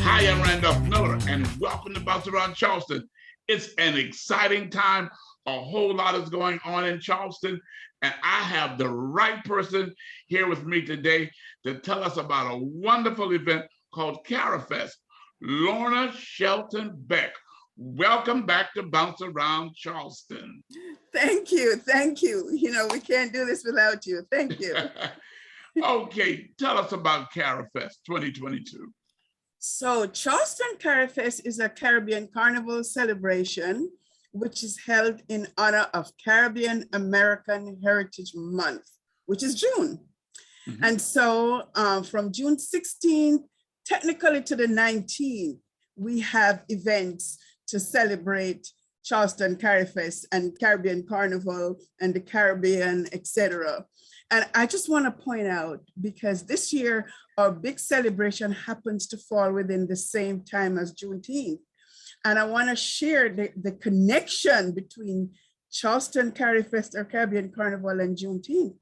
Hi, I'm Randolph Miller, and welcome to Bounce Around Charleston. It's an exciting time. A whole lot is going on in Charleston, and I have the right person here with me today to tell us about a wonderful event called CariFest. Lorna Shelton-Beck, welcome back to Bounce Around Charleston. Thank you. Thank you. You know, we can't do this without you. Thank you. Okay, tell us about CariFest 2022. So Charleston CariFest is a Caribbean Carnival celebration, which is held in honor of Caribbean American Heritage Month, which is June. Mm-hmm. And so from June 16th, technically to the 19th, we have events to celebrate Charleston CariFest and Caribbean Carnival and the Caribbean, etc. And I just want to point out, because this year, our big celebration happens to fall within the same time as Juneteenth. And I want to share the connection between Charleston CariFest or Caribbean Carnival and Juneteenth.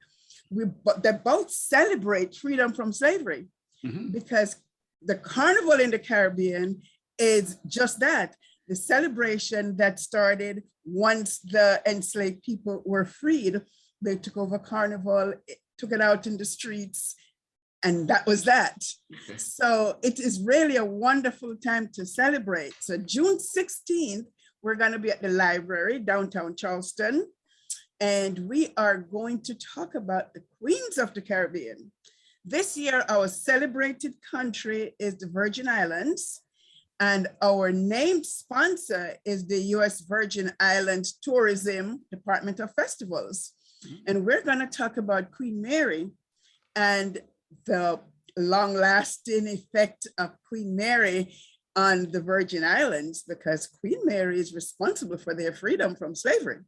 They both celebrate freedom from slavery, mm-hmm. because the Carnival in the Caribbean is just that, the celebration that started once the enslaved people were freed. They took over Carnival, took it out in the streets, and that was that. Okay. So it is really a wonderful time to celebrate. So June 16th, we're going to be at the library, downtown Charleston, and we are going to talk about the Queens of the Caribbean. This year, our celebrated country is the Virgin Islands, and our named sponsor is the U.S. Virgin Islands Tourism Department of Festivals. And we're going to talk about Queen Mary and the long-lasting effect of Queen Mary on the Virgin Islands, because Queen Mary is responsible for their freedom from slavery.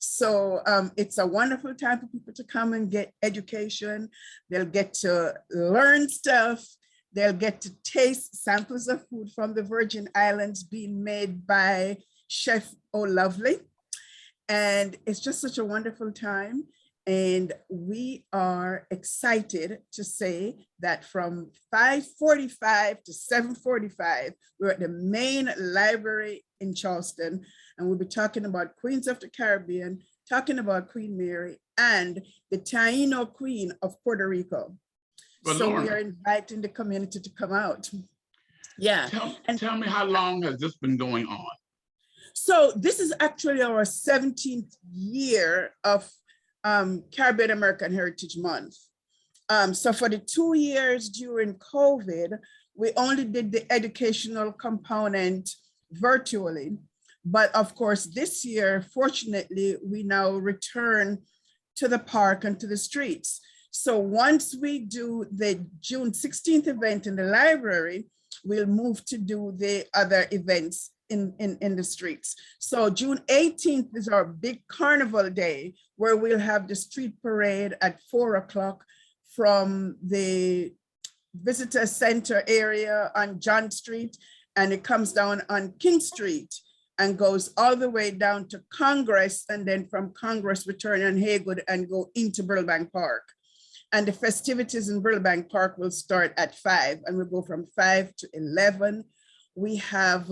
So it's a wonderful time for people to come and get education. They'll get to learn stuff. They'll get to taste samples of food from the Virgin Islands being made by Chef O'Lovely. And it's just such a wonderful time. And we are excited to say that from 5:45 to 7:45, we're at the main library in Charleston, and we'll be talking about Queens of the Caribbean, talking about Queen Mary and the Taino Queen of Puerto Rico. But so Lorna, we are inviting the community to come out. Yeah. Tell me, how long has this been going on? So this is actually our 17th year of Caribbean American Heritage Month. So for the 2 years during COVID, we only did the educational component virtually. But of course, this year, fortunately, we now return to the park and to the streets. So once we do the June 16th event in the library, we'll move to do the other events in the streets. So June 18th is our big carnival day, where we'll have the street parade at 4 o'clock from the visitor center area on John Street, and it comes down on King Street and goes all the way down to Congress, and then from Congress return on Haywood and go into Brittle Bank Park. And the festivities in Brittle Bank Park will start at 5, and we'll go from 5 to 11. We have,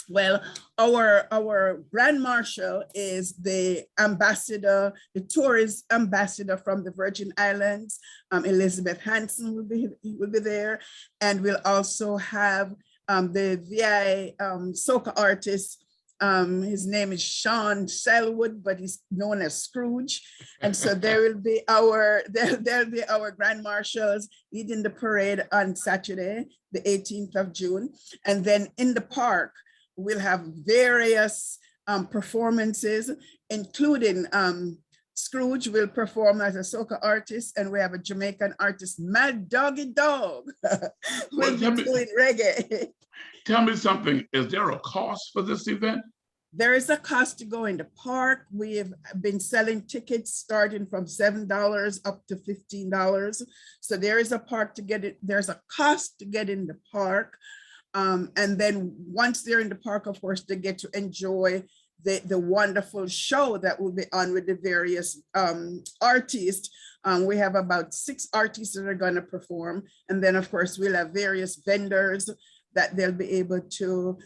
well, our Grand Marshal is the ambassador, the tourist ambassador from the Virgin Islands. Elizabeth Hanson will be there. And we'll also have the VI soca artist. His name is Sean Selwood, but he's known as Scrooge. And so there'll be our Grand Marshals leading the parade on Saturday, the 18th of June. And then in the park, we'll have various performances, including Scrooge will perform as a soca artist, and we have a Jamaican artist, Mad Doggy Dog, will be doing reggae. Tell me something, is there a cost for this event? There is a cost to go in the park. We have been selling tickets starting from $7 up to $15. So there is a park to get it. There's a cost to get in the park. And then once they're in the park, of course, they get to enjoy the wonderful show that will be on with the various artists. We have about 6 artists that are going to perform. And then, of course, we'll have various vendors that they'll be able to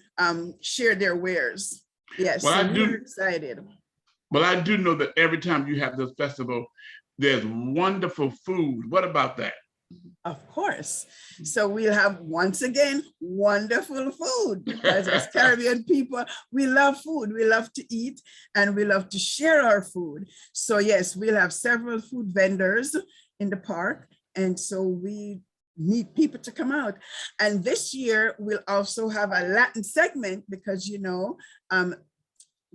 share their wares. Yes, Well, so we're excited. Well, I do know that every time you have this festival, there's wonderful food. What about that? Of course. So we'll have, once again, wonderful food, because as Caribbean people, we love food. We love to eat and we love to share our food. So yes, we'll have several food vendors in the park. And so we need people to come out. And this year we'll also have a Latin segment, because, you know,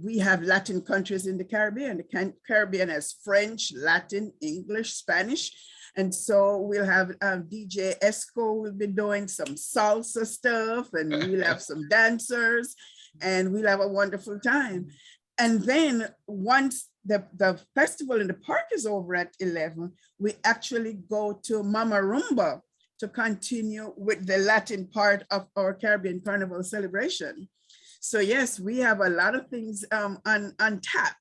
we have Latin countries in the Caribbean. The Caribbean has French, Latin, English, Spanish. And so we'll have DJ Esco will be doing some salsa stuff, and we'll have some dancers, and we'll have a wonderful time. And then once the festival in the park is over at 11, we actually go to Mama Rumba to continue with the Latin part of our Caribbean Carnival celebration. So yes, we have a lot of things on tap.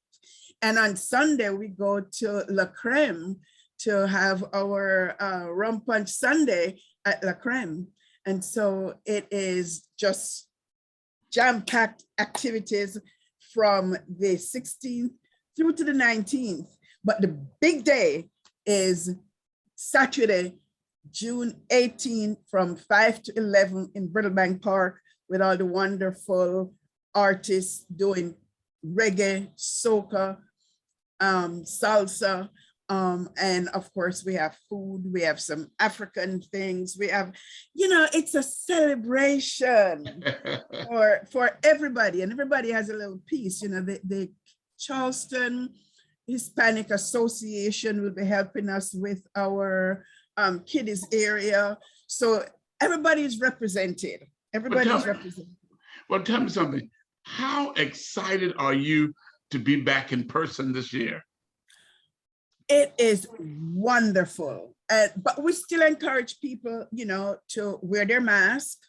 And on Sunday, we go to La Creme to have our Rum Punch Sunday at La Creme. And so it is just jam-packed activities from the 16th through to the 19th. But the big day is Saturday, June 18th from 5 to 11 in Brittle Bank Park, with all the wonderful artists doing reggae, soca, salsa, and of course we have food, we have some African things, we have, you know, it's a celebration for everybody, and everybody has a little piece. You know, the Charleston Hispanic Association will be helping us with our kiddies area. So everybody is represented. Everybody's represented. Well, tell me something. How excited are you to be back in person this year? It is wonderful. But we still encourage people, you know, to wear their mask.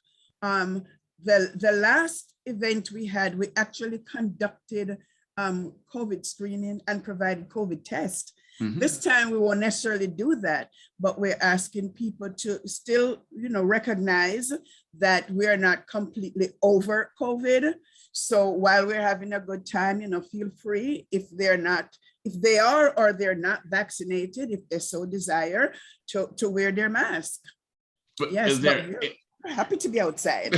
The last event we had, we actually conducted COVID screening and provided COVID tests. This time we won't necessarily do that, but we're asking people to still, you know, recognize that we are not completely over COVID. So while we're having a good time, you know, feel free, if they are or they're not vaccinated, if they so desire, to wear their mask. But yes, we're happy to be outside.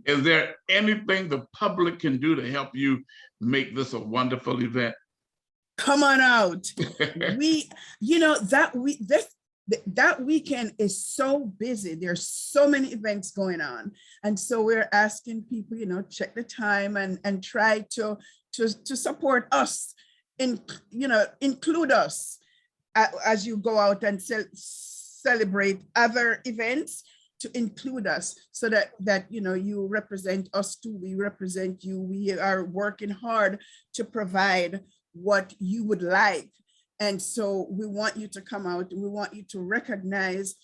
Is there anything the public can do to help you make this a wonderful event? Come on out. You know, that weekend is so busy. There's so many events going on. And so we're asking people, you know, check the time and try to support us, you know, include us as you go out and celebrate other events, to include us, so that you know, you represent us too, we represent you. We are working hard to provide what you would like. And so we want you to come out. We want you to recognize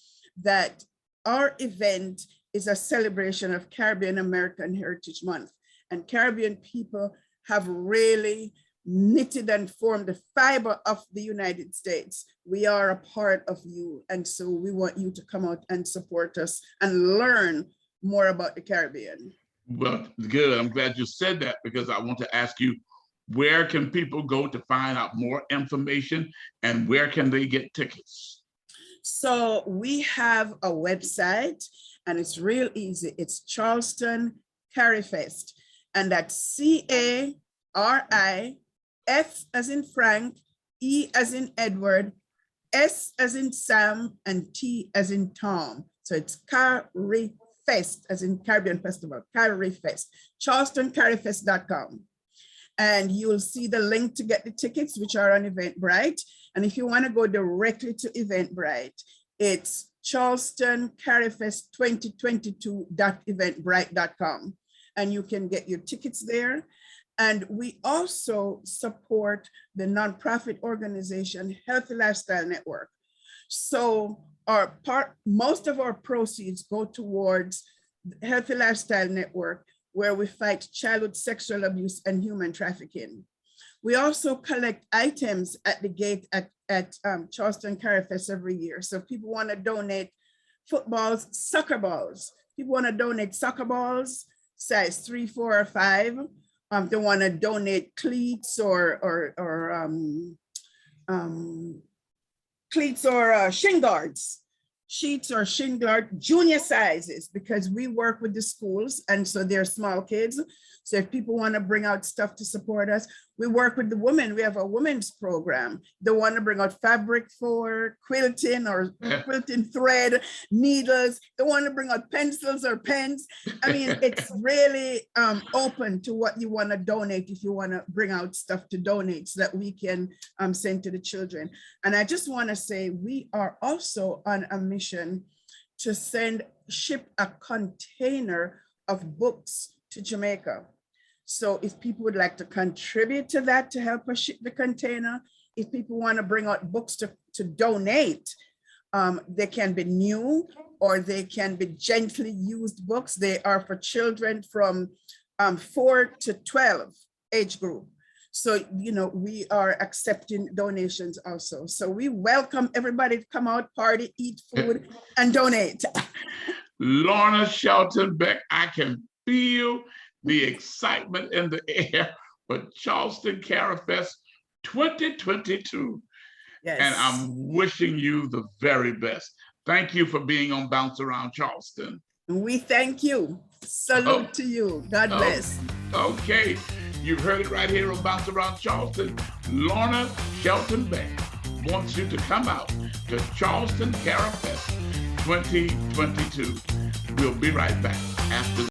that our event is a celebration of Caribbean American Heritage Month. And Caribbean people have really knitted and formed the fiber of the United States. We are a part of you. And so we want you to come out and support us and learn more about the Caribbean. Well, good. I'm glad you said that, because I want to ask you, where can people go to find out more information, and where can they get tickets? So we have a website, and it's real easy. It's Charleston CariFest, and that's CariF as in Frank, E as in Edward, S as in Sam, and T as in Tom. So it's CariFest as in Caribbean Festival, CariFest, CharlestonCariFest.com. And you'll see the link to get the tickets, which are on Eventbrite. And if you want to go directly to Eventbrite, it's charlestoncarifest2022.eventbrite.com. And you can get your tickets there. And we also support the nonprofit organization Healthy Lifestyle Network. So most of our proceeds go towards the Healthy Lifestyle Network, where we fight childhood sexual abuse and human trafficking. We also collect items at the gate at Charleston CariFest every year. So if people want to donate footballs, soccer balls. People want to donate soccer balls, size 3, 4, or 5. They want to donate cleats or shin guards, sheets or shin guard, junior sizes, because we work with the schools and so they're small kids. So if people want to bring out stuff to support us, we work with the women. We have a women's program. They want to bring out fabric for quilting or quilting thread, needles. They want to bring out pencils or pens. I mean, it's really open to what you want to donate if you want to bring out stuff to donate so that we can send to the children. And I just want to say we are also on a mission to ship a container of books to Jamaica. So if people would like to contribute to that to help us ship the container, if people want to bring out books to donate, they can be new or they can be gently used books. They are for children from 4 to 12 age group. So, you know, we are accepting donations also. So we welcome everybody to come out, party, eat food, and donate. Lorna Shelton-Beck, I can feel the excitement in the air for Charleston CariFest 2022. Yes. And I'm wishing you the very best. Thank you for being on Bounce Around Charleston. We thank you. Salute to you. God bless. Okay, you've heard it right here on Bounce Around Charleston. Lorna Shelton-Beck wants you to come out to Charleston CariFest 2022. We'll be right back after